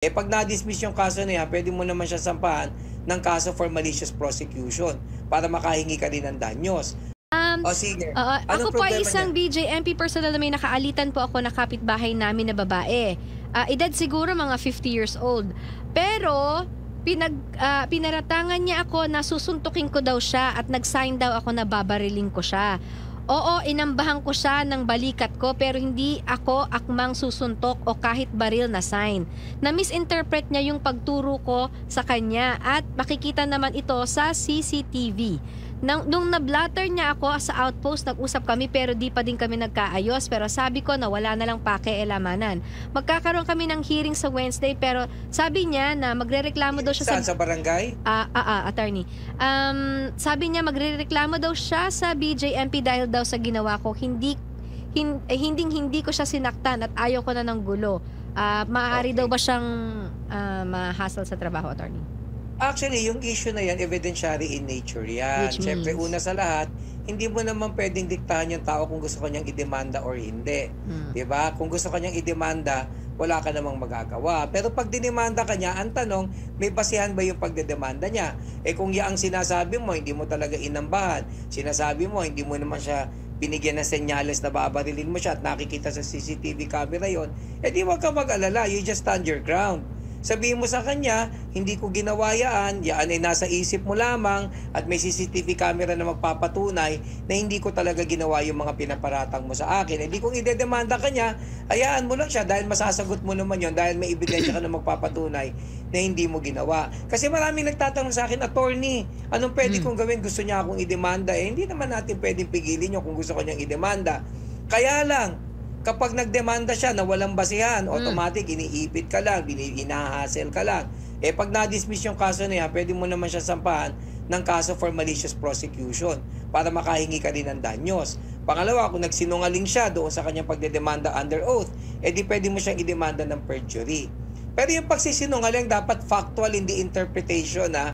Pag na-dismiss yung kaso na yan, pwede mo naman siya sampahan ng kaso for malicious prosecution para makahingi ka din ng danyos. Um, O sige, Oo, ako anong po ay problema isang niyan? BJMP personal na may nakaalitan po ako na kapitbahay namin na babae. Edad siguro mga 50 years old. Pero pinaratangan niya ako na susuntukin ko daw siya at nag-sign daw ako na babariling ko siya. Oo, inambahan ko siya ng balikat ko pero hindi ako akmang susuntok o kahit baril na sign. Na-misinterpret niya yung pagturo ko sa kanya at makikita naman ito sa CCTV. Nung na-blatter niya ako sa outpost, nag-usap kami pero di pa din kami nagkaayos. Pero sabi ko na wala na lang pakialamanan. Magkakaroon kami ng hearing sa Wednesday pero sabi niya na magrereklamo daw siya Saan sa barangay? attorney. Sabi niya magrereklamo daw siya sa BJMP dahil daw sa ginawa ko. Hindi ko siya sinaktan at ayaw ko na ng gulo. Maaari daw Okay. ba siyang ma-hassle sa trabaho, attorney? Actually, yung issue na yan, evidentiary in nature yan. Which Siyempre, means? una sa lahat, hindi mo naman pwedeng diktahan yung tao kung gusto kanyang idemanda or hindi. Hmm. 'Di ba? Kung gusto kanyang idemanda, wala ka namang magagawa. Pero pag dinemanda ka niya, ang tanong, may basihan ba yung pagdedemanda niya? Kung yaang sinasabi mo, hindi mo talaga inambahan, sinasabi mo, hindi mo naman siya binigyan ng senyales na babarilin mo siya at nakikita sa CCTV camera yon, di wag ka mag-alala, you just stand your ground. Sabihin mo sa kanya, hindi ko ginawa yan ay nasa isip mo lamang at may CCTV camera na magpapatunay na hindi ko talaga ginawa yung mga pinaparatang mo sa akin. Hindi kung idedemanda ka niya, hayaan mo lang siya dahil masasagot mo naman yon dahil may ebidensya ka na magpapatunay na hindi mo ginawa. Kasi maraming nagtatanong sa akin, attorney, anong pwede kong gawin? Gusto niya akong idemanda. Hindi naman natin pwedeng pigilin yun kung gusto ko niyang idemanda. Kaya lang, kapag nagdemanda siya na walang basihan, automatic iniipit ka lang, hinahassle ka lang. Pag na-dismiss yung kaso na yan, pwede mo naman siya sampahan ng kaso for malicious prosecution para makahingi ka din ng danyos. Pangalawa, kung nagsinungaling siya doon sa kanyang pagdedemanda under oath, di pwede mo siyang idemanda ng perjury. Pero yung pagsisinungaling dapat factual, hindi interpretation,